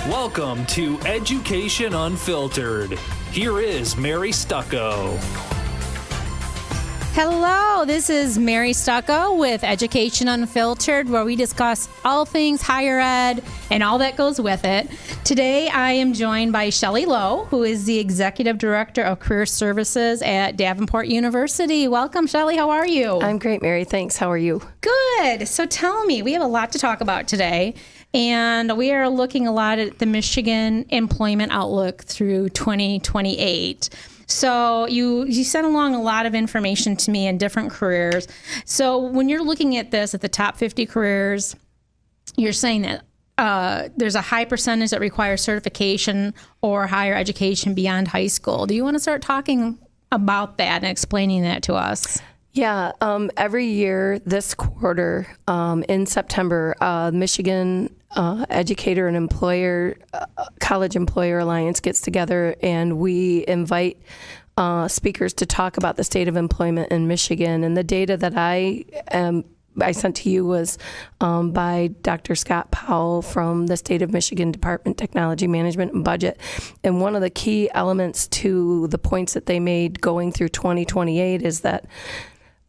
Welcome to Education Unfiltered. Here is Mary Stucco. Hello, this is Mary Stucco with Education Unfiltered, where we discuss all things higher ed and all that goes with it. Today, I am joined by Shelley Lowe, who is the Executive Director of Career Services at Davenport University. Welcome, Shelley. How are you? I'm great, Mary. Thanks. How are you? Good. So tell me, we have a lot to talk about today, and we are looking a lot at the Michigan employment outlook through 2028. So you sent along a lot of information to me in different careers. So when you're looking at this, at the top 50 careers, you're saying that there's a high percentage that requires certification or higher education beyond high school. Do you want to start talking about that and explaining that to us? Yeah, every year this quarter in September, Michigan Educator and Employer College Employer Alliance gets together, and we invite speakers to talk about the state of employment in Michigan. And the data that I sent to you was by Dr. Scott Powell from the State of Michigan Department of Technology Management and Budget. And one of the key elements to the points that they made going through 2028 is that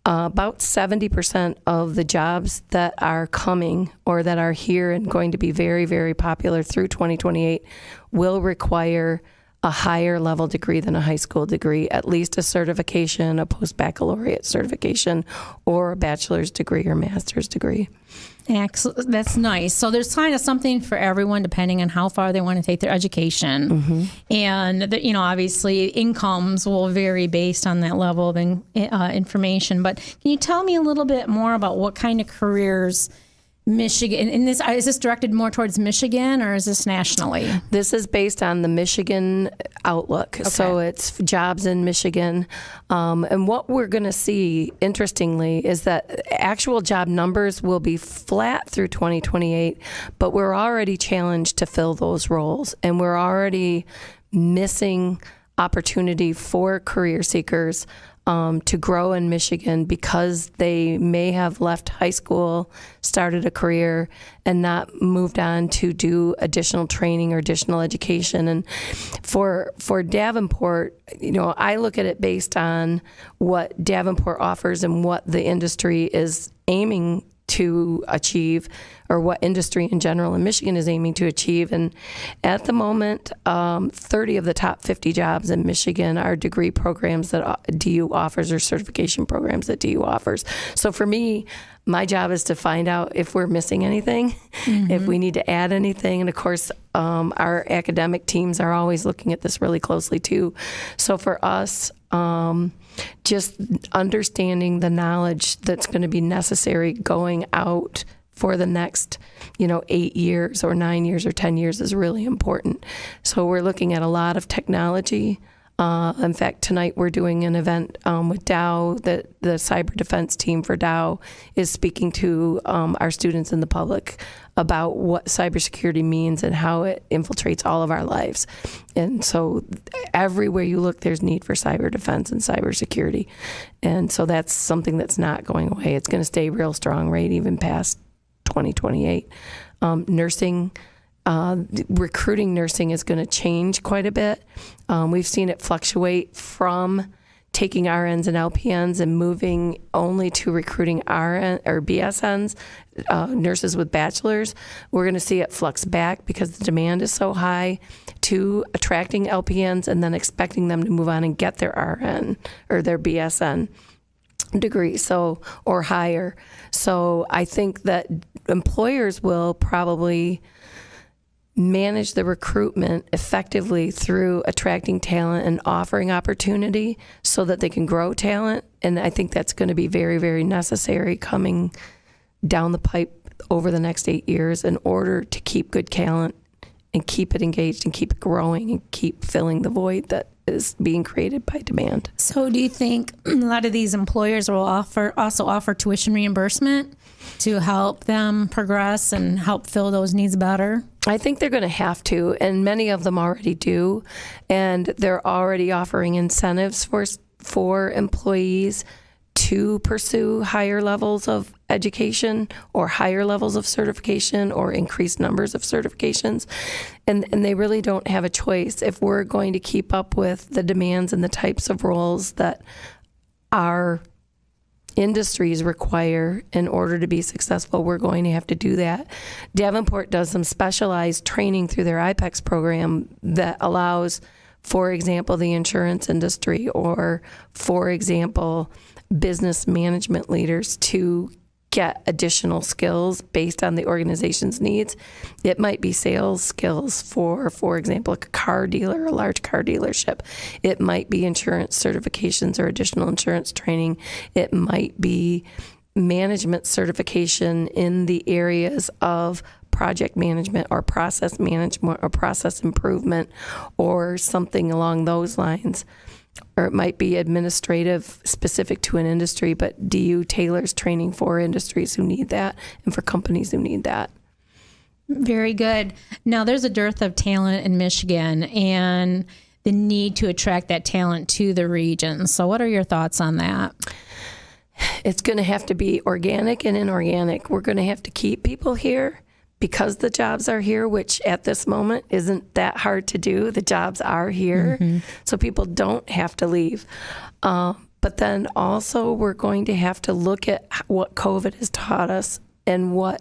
about 70% of the jobs that are coming or that are here and going to be very, very popular through 2028 will require a higher level degree than a high school degree, at least a certification, a post-baccalaureate certification, or a bachelor's degree or master's degree. Excellent. That's nice. So there's kind of something for everyone depending on how far they want to take their education. Mm-hmm. And, obviously incomes will vary based on that level of information. But can you tell me a little bit more about what kind of careers Michigan, and is this directed more towards Michigan or is this nationally? This is based on the Michigan outlook. Okay. So it's jobs in Michigan. And what we're going to see, interestingly, is that actual job numbers will be flat through 2028, but we're already challenged to fill those roles. And we're already missing opportunity for career seekers to grow in Michigan because they may have left high school, started a career, and not moved on to do additional training or additional education. And for Davenport, I look at it based on what Davenport offers and what the industry is aiming to achieve, or what industry in general in Michigan is aiming to achieve. And at the moment, 30 of the top 50 jobs in Michigan are degree programs that DU offers or certification programs that DU offers. So for me, my job is to find out if we're missing anything, mm-hmm. if we need to add anything. And of course, our academic teams are always looking at this really closely too. So for us, just understanding the knowledge that's going to be necessary going out for the next, 8 years or 9 years or 10 years is really important. So we're looking at a lot of technology. In fact, tonight we're doing an event with Dow. The cyber defense team for Dow is speaking to our students and the public about what cybersecurity means and how it infiltrates all of our lives. And so everywhere you look, there's need for cyber defense and cybersecurity. And so that's something that's not going away. It's going to stay real strong, right, even past 2028. Nursing, recruiting nursing is going to change quite a bit. We've seen it fluctuate from taking RNs and LPNs and moving only to recruiting RN or BSNs, nurses with bachelors. We're going to see it flux back because the demand is so high to attracting LPNs and then expecting them to move on and get their RN or their BSN degree, or higher. So I think that employers will probably manage the recruitment effectively through attracting talent and offering opportunity so that they can grow talent. And I think that's going to be very, very necessary coming down the pipe over the next 8 years in order to keep good talent and keep it engaged and keep it growing and keep filling the void that is being created by demand. So do you think a lot of these employers will also offer tuition reimbursement to help them progress and help fill those needs better? I think they're going to have to, and many of them already do, and they're already offering incentives for employees to pursue higher levels of education or higher levels of certification or increased numbers of certifications. And they really don't have a choice. If we're going to keep up with the demands and the types of roles that our industries require in order to be successful, we're going to have to do that. Davenport does some specialized training through their IPEX program that allows, for example, the insurance industry or, for example, business management leaders to get additional skills based on the organization's needs. It might be sales skills for example, a car dealer, a large car dealership. It might be insurance certifications or additional insurance training. It might be management certification in the areas of project management or process management or process improvement or something along those lines. Or it might be administrative specific to an industry, but DU tailors training for industries who need that and for companies who need that. Very good. Now, there's a dearth of talent in Michigan and the need to attract that talent to the region. So what are your thoughts on that? It's going to have to be organic and inorganic. We're going to have to keep people here because the jobs are here, which at this moment isn't that hard to do. The jobs are here, so people don't have to leave. But then also we're going to have to look at what COVID has taught us and what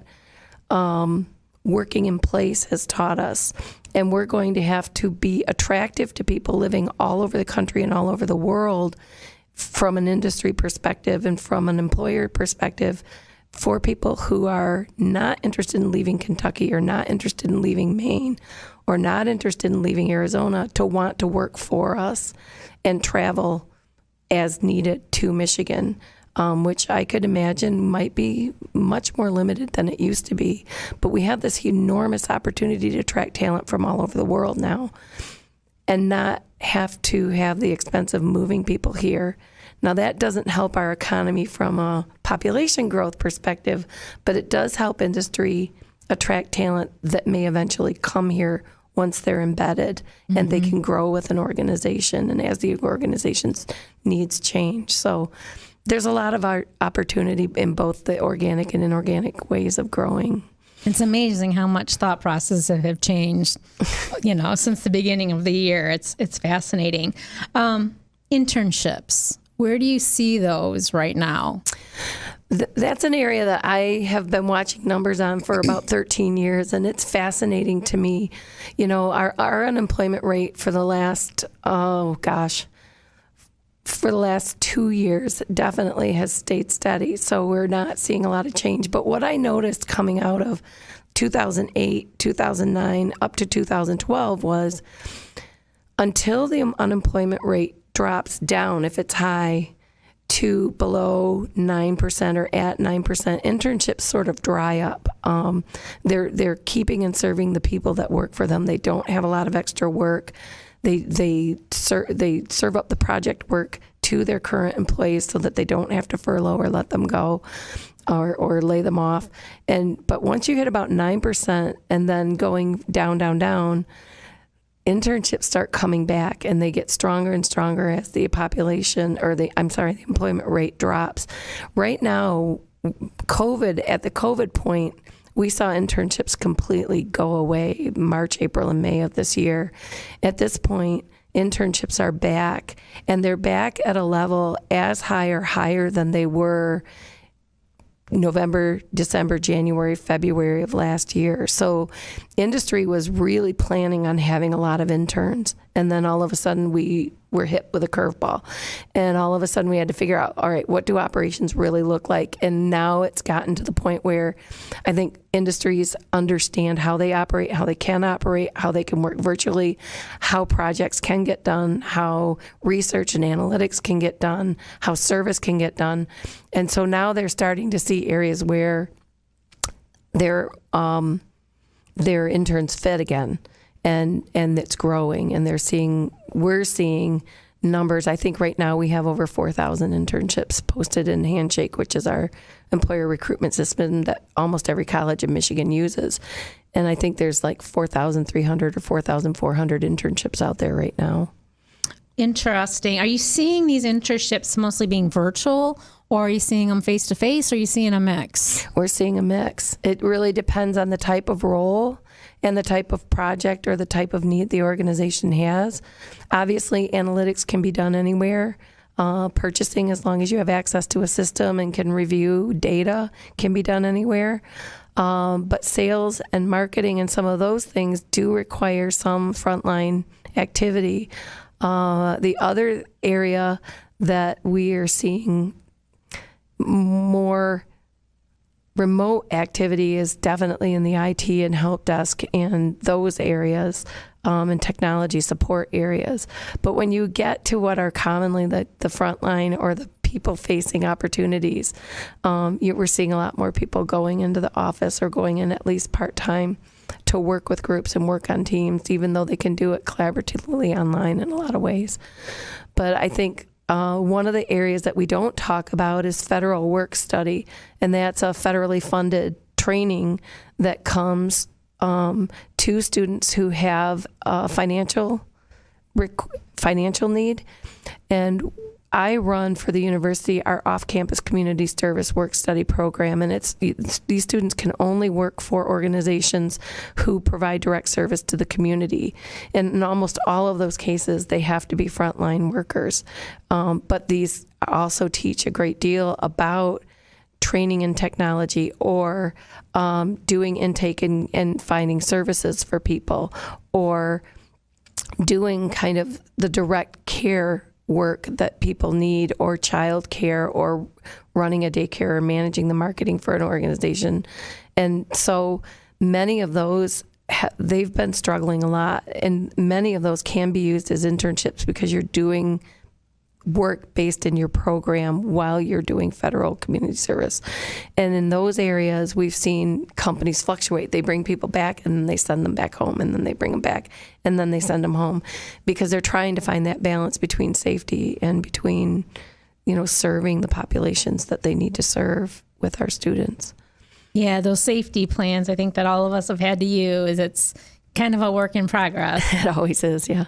working in place has taught us. And we're going to have to be attractive to people living all over the country and all over the world from an industry perspective and from an employer perspective, for people who are not interested in leaving Kentucky or not interested in leaving Maine or not interested in leaving Arizona to want to work for us and travel as needed to Michigan, which I could imagine might be much more limited than it used to be. But we have this enormous opportunity to attract talent from all over the world now and not have to have the expense of moving people here. Now, that doesn't help our economy from a population growth perspective, but it does help industry attract talent that may eventually come here once they're embedded and they can grow with an organization and as the organization's needs change. So there's a lot of our opportunity in both the organic and inorganic ways of growing. It's amazing how much thought processes have changed, since the beginning of the year. It's fascinating. Internships. Where do you see those right now? That's an area that I have been watching numbers on for about 13 years, and it's fascinating to me. Our unemployment rate for the last, for the last 2 years definitely has stayed steady, so we're not seeing a lot of change. But what I noticed coming out of 2008, 2009, up to 2012 was until the unemployment rate drops down, if it's high, to below 9% or at 9%, internships sort of dry up. They're keeping and serving the people that work for them. They don't have a lot of extra work. They serve up the project work to their current employees so that they don't have to furlough or let them go or lay them off. But once you hit about 9% and then going down, internships start coming back and they get stronger and stronger as the the employment rate drops. Right now, at the COVID point, we saw internships completely go away March, April, and May of this year. At this point, internships are back, and they're back at a level as high or higher than they were November, December, January, February of last year. So industry was really planning on having a lot of interns. And then all of a sudden we were hit with a curveball. And all of a sudden we had to figure out, all right, what do operations really look like? And now it's gotten to the point where I think industries understand how they operate, how they can operate, how they can work virtually, how projects can get done, how research and analytics can get done, how service can get done. And so now they're starting to see areas where their interns fit again. And it's growing, and we're seeing numbers. I think right now we have over 4,000 internships posted in Handshake, which is our employer recruitment system that almost every college in Michigan uses. And I think there's like 4,300 or 4,400 internships out there right now. Interesting. Are you seeing these internships mostly being virtual, or are you seeing them face to face, or are you seeing a mix? We're seeing a mix. It really depends on the type of role and the type of project or the type of need the organization has. Obviously, analytics can be done anywhere. Purchasing, as long as you have access to a system and can review data, can be done anywhere. But sales and marketing and some of those things do require some frontline activity. The other area that we are seeing more remote activity is definitely in the IT and help desk and those areas, and technology support areas. But when you get to what are commonly the frontline or the people-facing opportunities, we're seeing a lot more people going into the office or going in at least part-time to work with groups and work on teams, even though they can do it collaboratively online in a lot of ways. But I think one of the areas that we don't talk about is federal work study, and that's a federally funded training that comes to students who have a financial need. And I run for the university our off-campus community service work study program, and these students can only work for organizations who provide direct service to the community. And in almost all of those cases, they have to be frontline workers. But these also teach a great deal about training in technology or doing intake and finding services for people, or doing kind of the direct care work that people need, or child care, or running a daycare, or managing the marketing for an organization. And so many of those, they've been struggling a lot, and many of those can be used as internships because you're doing work based in your program while you're doing federal community service. And in those areas, we've seen companies fluctuate. They bring people back and then they send them back home, and then they bring them back and then they send them home, because they're trying to find that balance between safety and between, serving the populations that they need to serve with our students. Yeah, those safety plans, I think that all of us have had to use. It's kind of a work in progress. It always is, yeah.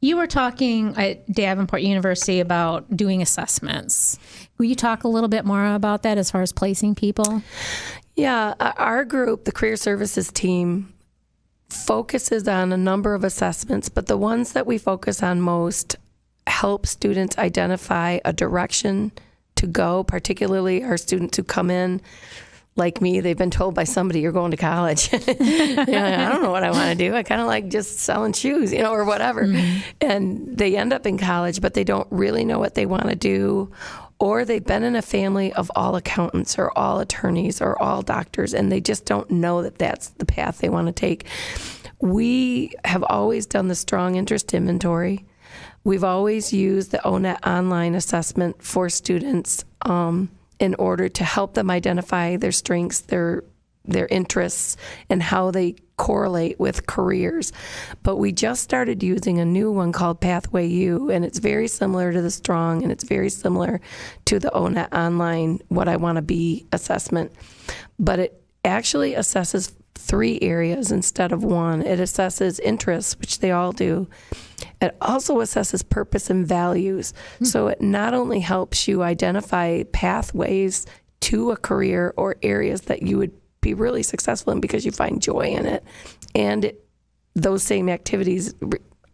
You were talking at Davenport University about doing assessments. Will you talk a little bit more about that as far as placing people? Yeah, our group, the Career Services team, focuses on a number of assessments, but the ones that we focus on most help students identify a direction to go, particularly our students who come in like me. They've been told by somebody, you're going to college. I don't know what I want to do. I kind of like just selling shoes, or whatever. Mm-hmm. And they end up in college, but they don't really know what they want to do. Or they've been in a family of all accountants or all attorneys or all doctors, and they just don't know that that's the path they want to take. We have always done the strong interest inventory. We've always used the ONET online assessment for students in order to help them identify their strengths, their interests, and how they correlate with careers. But we just started using a new one called Pathway U, and it's very similar to the Strong, and it's very similar to the ONET online What I Want to Be assessment. But it actually assesses 3 areas instead of 1. It assesses interests, which they all do. It also assesses purpose and values. Mm-hmm. So it not only helps you identify pathways to a career or areas that you would be really successful in because you find joy in it, and those same activities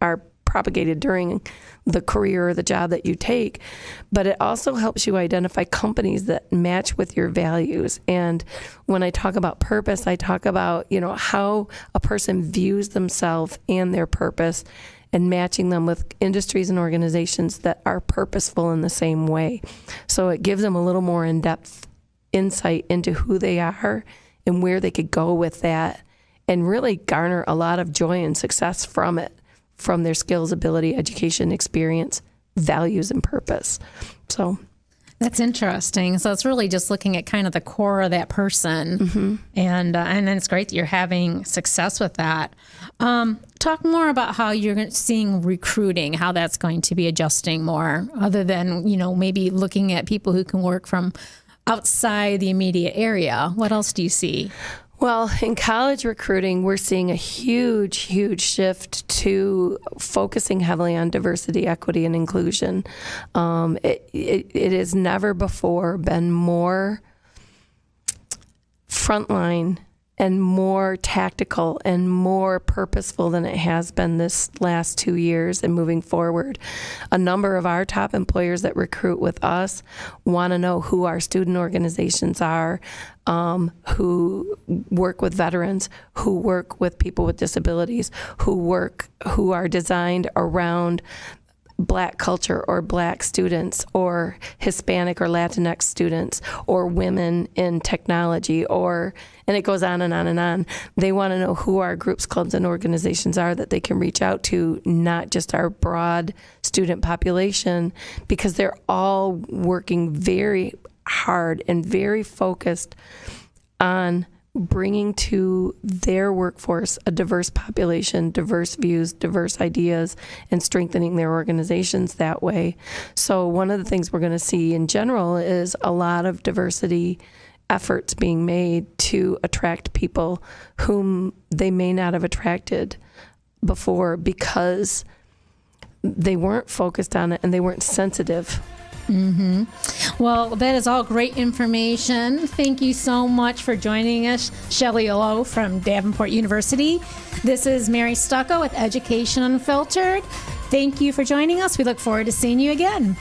are propagated during the career or the job that you take, but it also helps you identify companies that match with your values. And when I talk about purpose, I talk about, how a person views themselves and their purpose, and matching them with industries and organizations that are purposeful in the same way. So it gives them a little more in-depth insight into who they are and where they could go with that, and really garner a lot of joy and success from it, from their skills, ability, education, experience, values, and purpose. So that's interesting. So it's really just looking at kind of the core of that person. Mm-hmm. And then it's great that you're having success with that. Talk more about how you're seeing recruiting, how that's going to be adjusting more, other than, maybe looking at people who can work from outside the immediate area. What else do you see? Well, in college recruiting, we're seeing a huge shift to focusing heavily on diversity, equity, and inclusion. It has never before been more frontline and more tactical and more purposeful than it has been this last 2 years and moving forward. A number of our top employers that recruit with us want to know who our student organizations are, who work with veterans, who work with people with disabilities, who are designed around Black culture or Black students or Hispanic or Latinx students or women in technology, and it goes on and on and on. They want to know who our groups, clubs, and organizations are that they can reach out to, not just our broad student population, because they're all working very hard and very focused on bringing to their workforce a diverse population, diverse views, diverse ideas, and strengthening their organizations that way. So one of the things we're going to see in general is a lot of diversity efforts being made to attract people whom they may not have attracted before because they weren't focused on it and they weren't sensitive. Mm-hmm. Well, that is all great information. Thank you so much for joining us, Shelley Lowe from Davenport University. This is Mary Stucco with Education Unfiltered. Thank you for joining us. We look forward to seeing you again.